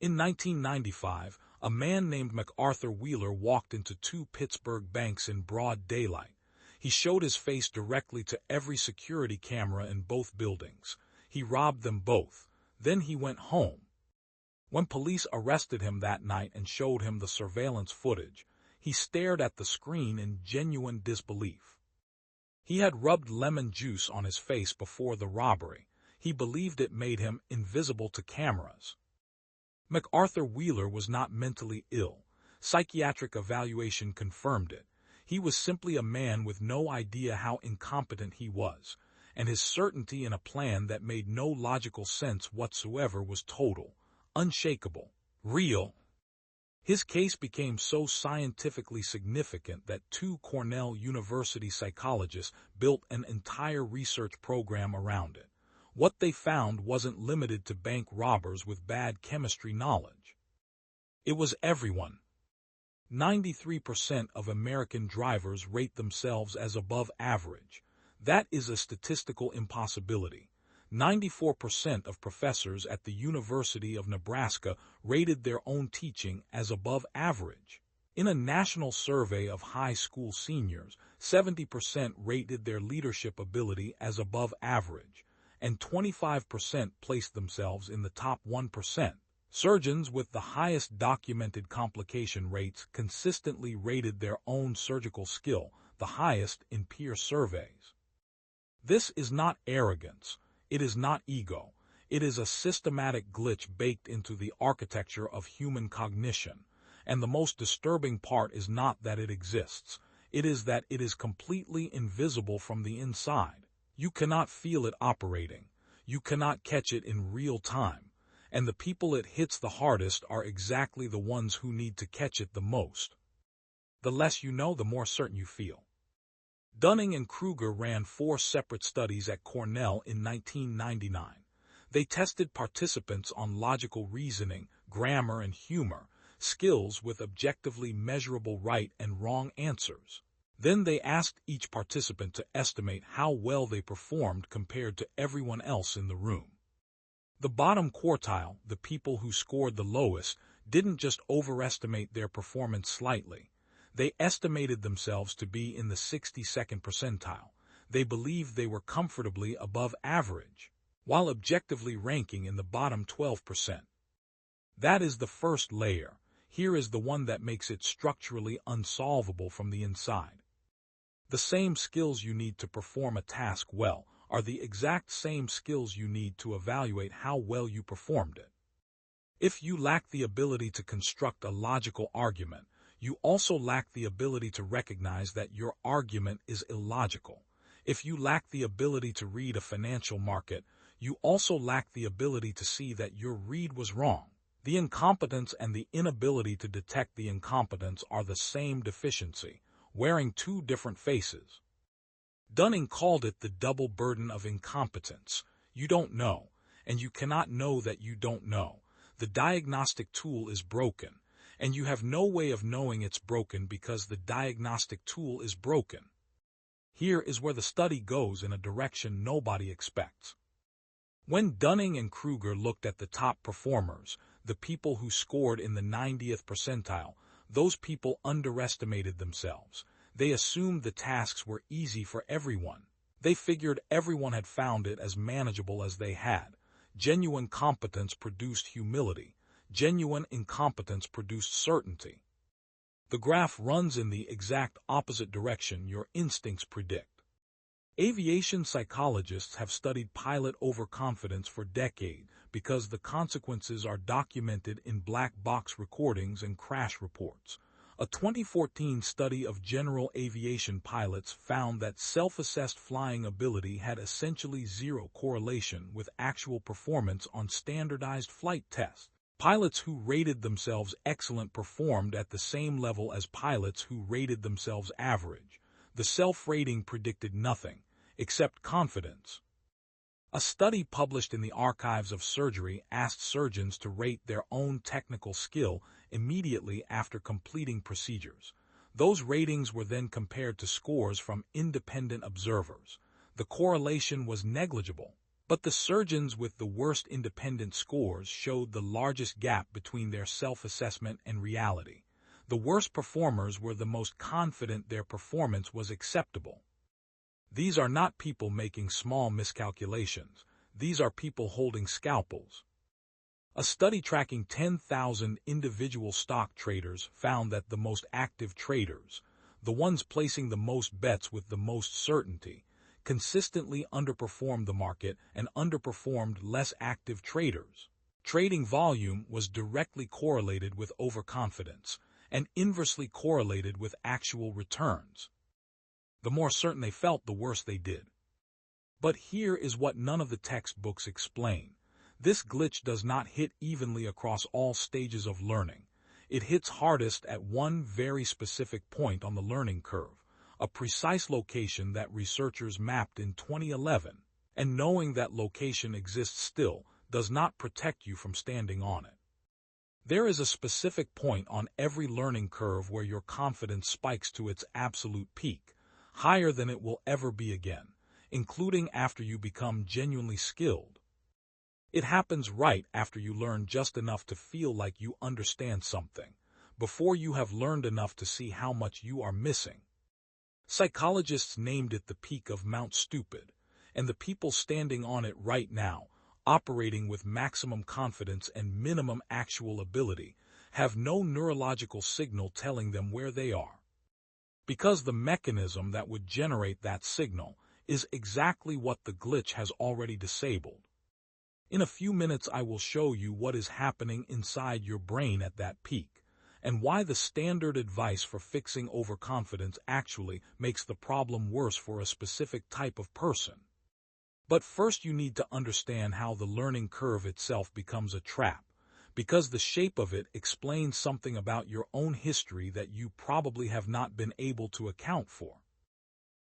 In 1995, a man named MacArthur Wheeler walked into two Pittsburgh banks in broad daylight. He showed his face directly to every security camera in both buildings. He robbed them both. Then he went home. When police arrested him that night and showed him the surveillance footage, he stared at the screen in genuine disbelief. He had rubbed lemon juice on his face before the robbery. He believed it made him invisible to cameras. MacArthur Wheeler was not mentally ill. Psychiatric evaluation confirmed it. He was simply a man with no idea how incompetent he was, and his certainty in a plan that made no logical sense whatsoever was total, unshakable, real. His case became so scientifically significant that two Cornell University psychologists built an entire research program around it. What they found wasn't limited to bank robbers with bad chemistry knowledge. It was everyone. 93% of American drivers rate themselves as above average. That is a statistical impossibility. 94% of professors at the University of Nebraska rated their own teaching as above average. In a national survey of high school seniors, 70% rated their leadership ability as above average, and 25% placed themselves in the top 1%. Surgeons with the highest documented complication rates consistently rated their own surgical skill the highest in peer surveys. This is not arrogance. It is not ego. It is a systematic glitch baked into the architecture of human cognition, and the most disturbing part is not that it exists. It is that it is completely invisible from the inside. You cannot feel it operating. You cannot catch it in real time. And the people it hits the hardest are exactly the ones who need to catch it the most. The less you know, the more certain you feel. Dunning-Kruger ran 4 separate studies at Cornell in 1999. They tested participants on logical reasoning, grammar, and humor, skills with objectively measurable right and wrong answers. Then they asked each participant to estimate how well they performed compared to everyone else in the room. The bottom quartile, the people who scored the lowest, didn't just overestimate their performance slightly. They estimated themselves to be in the 62nd percentile. They believed they were comfortably above average, while objectively ranking in the bottom 12%. That is the first layer. Here is the one that makes it structurally unsolvable from the inside. The same skills you need to perform a task well are the exact same skills you need to evaluate how well you performed it. If you lack the ability to construct a logical argument, you also lack the ability to recognize that your argument is illogical. If you lack the ability to read a financial market, you also lack the ability to see that your read was wrong. The incompetence and the inability to detect the incompetence are the same deficiency, wearing 2 different faces. Dunning called it the double burden of incompetence. You don't know, and you cannot know that you don't know. The diagnostic tool is broken, and you have no way of knowing it's broken because the diagnostic tool is broken. Here is where the study goes in a direction nobody expects. When Dunning-Kruger looked at the top performers, the people who scored in the 90th percentile, those people underestimated themselves. They assumed the tasks were easy for everyone. They figured everyone had found it as manageable as they had. Genuine competence produced humility. Genuine incompetence produced certainty. The graph runs in the exact opposite direction your instincts predict. Aviation psychologists have studied pilot overconfidence for decades because the consequences are documented in black box recordings and crash reports. A 2014 study of general aviation pilots found that self-assessed flying ability had essentially zero correlation with actual performance on standardized flight tests. Pilots who rated themselves excellent performed at the same level as pilots who rated themselves average. The self-rating predicted nothing, except confidence. A study published in the Archives of Surgery asked surgeons to rate their own technical skill immediately after completing procedures. Those ratings were then compared to scores from independent observers. The correlation was negligible, But the surgeons with the worst independent scores showed the largest gap between their self-assessment and reality. The worst performers were the most confident their performance was acceptable. These are not people making small miscalculations. These are people holding scalpels. A study tracking 10,000 individual stock traders found that the most active traders, the ones placing the most bets with the most certainty, consistently underperformed the market and underperformed less active traders. Trading volume was directly correlated with overconfidence and inversely correlated with actual returns. The more certain they felt, the worse they did. But here is what none of the textbooks explain. This glitch does not hit evenly across all stages of learning. It hits hardest at one very specific point on the learning curve, a precise location that researchers mapped in 2011, and knowing that location exists still does not protect you from standing on it. There is a specific point on every learning curve where your confidence spikes to its absolute peak, higher than it will ever be again, including after you become genuinely skilled. It happens right after you learn just enough to feel like you understand something, before you have learned enough to see how much you are missing. Psychologists named it the peak of Mount Stupid, and the people standing on it right now, operating with maximum confidence and minimum actual ability, have no neurological signal telling them where they are. Because the mechanism that would generate that signal is exactly what the glitch has already disabled. In a few minutes I will show you what is happening inside your brain at that peak, and why the standard advice for fixing overconfidence actually makes the problem worse for a specific type of person. But first you need to understand how the learning curve itself becomes a trap, because the shape of it explains something about your own history that you probably have not been able to account for.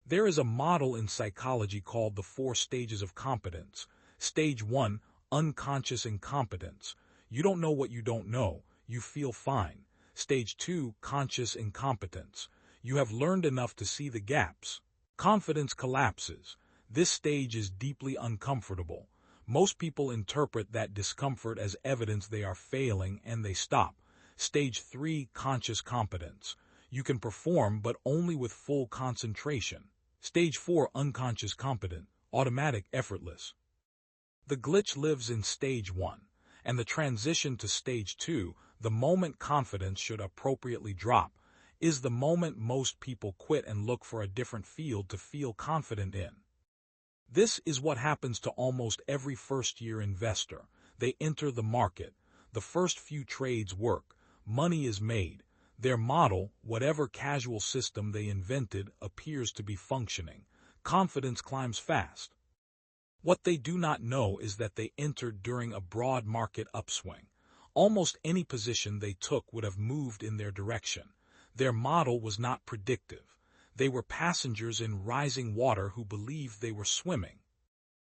There is a model in psychology called the 4 stages of competence. Stage 1, unconscious incompetence. You don't know what you don't know, you feel fine. Stage 2, conscious incompetence. You have learned enough to see the gaps. Confidence collapses. This stage is deeply uncomfortable. Most people interpret that discomfort as evidence they are failing and they stop. Stage 3, conscious competence. You can perform but only with full concentration. Stage 4, unconscious competent, automatic, effortless. The glitch lives in stage 1, and the transition to stage 2, the moment confidence should appropriately drop, is the moment most people quit and look for a different field to feel confident in. This is what happens to almost every first-year investor. They enter the market. The first few trades work. Money is made. Their model, whatever casual system they invented, appears to be functioning. Confidence climbs fast. What they do not know is that they entered during a broad market upswing. Almost any position they took would have moved in their direction. Their model was not predictive. They were passengers in rising water who believed they were swimming.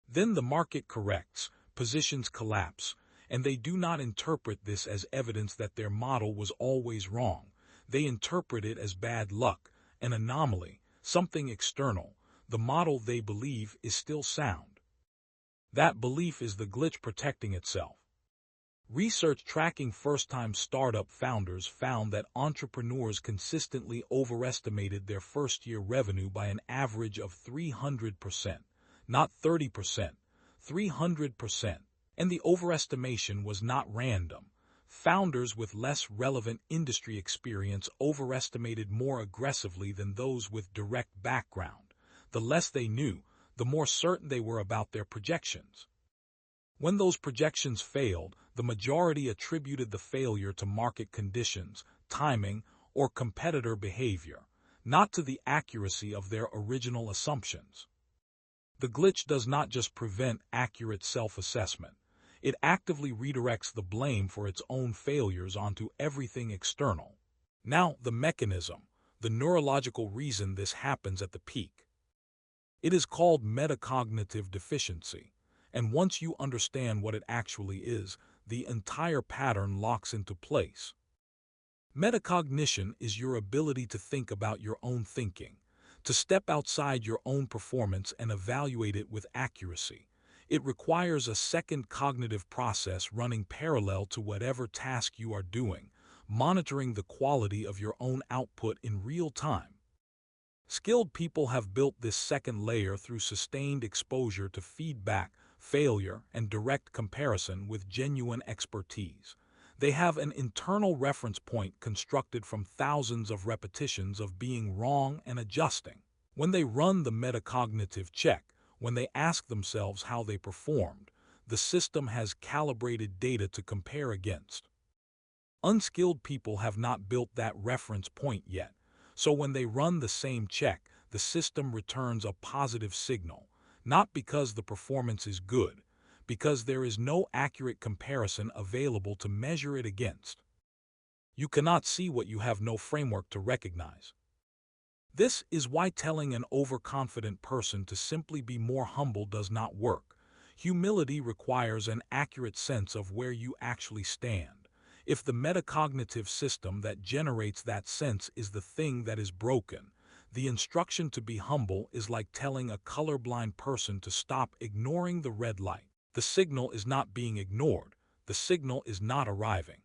Then the market corrects, positions collapse, and they do not interpret this as evidence that their model was always wrong. They interpret it as bad luck, an anomaly, something external. The model they believe is still sound. That belief is the glitch protecting itself. Research tracking first-time startup founders found that entrepreneurs consistently overestimated their first-year revenue by an average of 300%, not 30%, 300%. And the overestimation was not random. Founders with less relevant industry experience overestimated more aggressively than those with direct background. The less they knew, the more certain they were about their projections. When those projections failed, the majority attributed the failure to market conditions, timing, or competitor behavior, not to the accuracy of their original assumptions. The glitch does not just prevent accurate self-assessment. It actively redirects the blame for its own failures onto everything external. Now, the mechanism, the neurological reason this happens at the peak. It is called metacognitive deficiency, and once you understand what it actually is, the entire pattern locks into place. Metacognition is your ability to think about your own thinking, to step outside your own performance and evaluate it with accuracy. It requires a second cognitive process running parallel to whatever task you are doing, monitoring the quality of your own output in real time. Skilled people have built this second layer through sustained exposure to feedback, failure, and direct comparison with genuine expertise. They have an internal reference point constructed from thousands of repetitions of being wrong and adjusting. When they run the metacognitive check, when they ask themselves how they performed, the system has calibrated data to compare against. Unskilled people have not built that reference point yet, so when they run the same check, the system returns a positive signal, not because the performance is good, because there is no accurate comparison available to measure it against. You cannot see what you have no framework to recognize. This is why telling an overconfident person to simply be more humble does not work. Humility requires an accurate sense of where you actually stand. If the metacognitive system that generates that sense is the thing that is broken, the instruction to be humble is like telling a colorblind person to stop ignoring the red light. The signal is not being ignored. The signal is not arriving.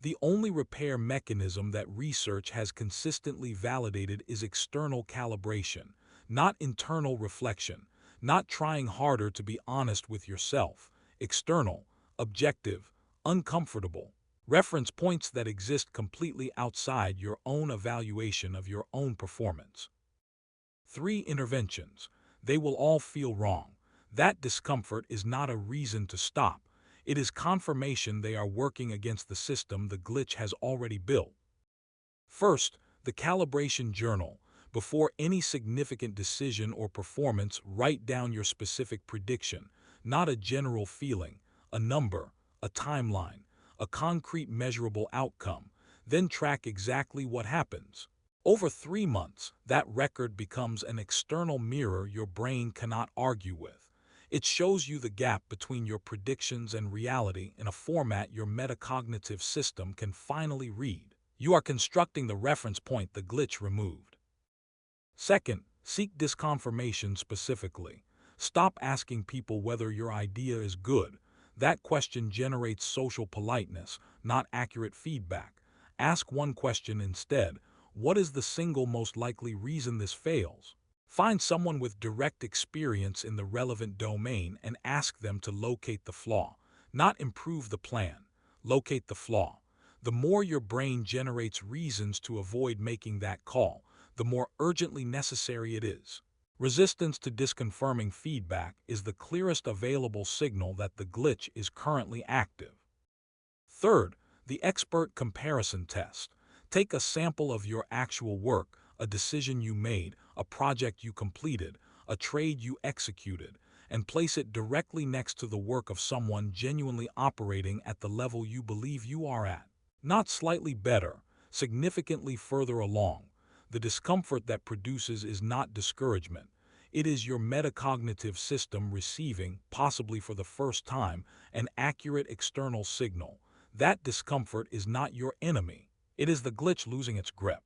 The only repair mechanism that research has consistently validated is external calibration, not internal reflection, not trying harder to be honest with yourself. External, objective, uncomfortable. Reference points that exist completely outside your own evaluation of your own performance. 3 interventions. They will all feel wrong. That discomfort is not a reason to stop. It is confirmation they are working against the system the glitch has already built. First, the calibration journal. Before any significant decision or performance, write down your specific prediction, not a general feeling, a number, a timeline, a concrete measurable outcome. Then track exactly what happens. Over 3 months, that record becomes an external mirror your brain cannot argue with. It shows you the gap between your predictions and reality in a format your metacognitive system can finally read. You are constructing the reference point the glitch removed. Second, seek disconfirmation specifically. Stop asking people whether your idea is good. That question generates social politeness, not accurate feedback. Ask one question instead: what is the single most likely reason this fails? Find someone with direct experience in the relevant domain and ask them to locate the flaw, not improve the plan. Locate the flaw. The more your brain generates reasons to avoid making that call, the more urgently necessary it is. Resistance to disconfirming feedback is the clearest available signal that the glitch is currently active. Third, the expert comparison test. Take a sample of your actual work, a decision you made, a project you completed, a trade you executed, and place it directly next to the work of someone genuinely operating at the level you believe you are at. Not slightly better, significantly further along. The discomfort that produces is not discouragement. It is your metacognitive system receiving, possibly for the first time, an accurate external signal. That discomfort is not your enemy. It is the glitch losing its grip.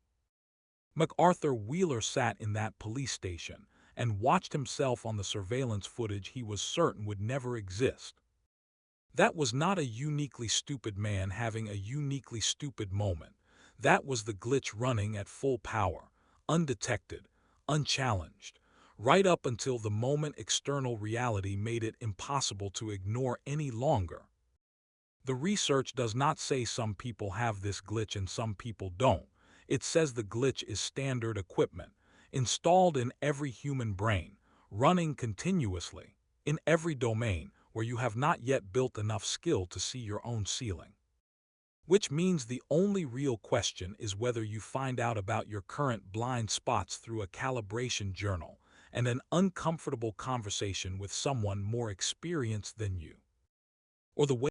MacArthur Wheeler sat in that police station and watched himself on the surveillance footage he was certain would never exist. That was not a uniquely stupid man having a uniquely stupid moment. That was the glitch running at full power, undetected, unchallenged, right up until the moment external reality made it impossible to ignore any longer. The research does not say some people have this glitch and some people don't. It says the glitch is standard equipment, installed in every human brain, running continuously, in every domain where you have not yet built enough skill to see your own ceiling. Which means the only real question is whether you find out about your current blind spots through a calibration journal and an uncomfortable conversation with someone more experienced than you. Or the way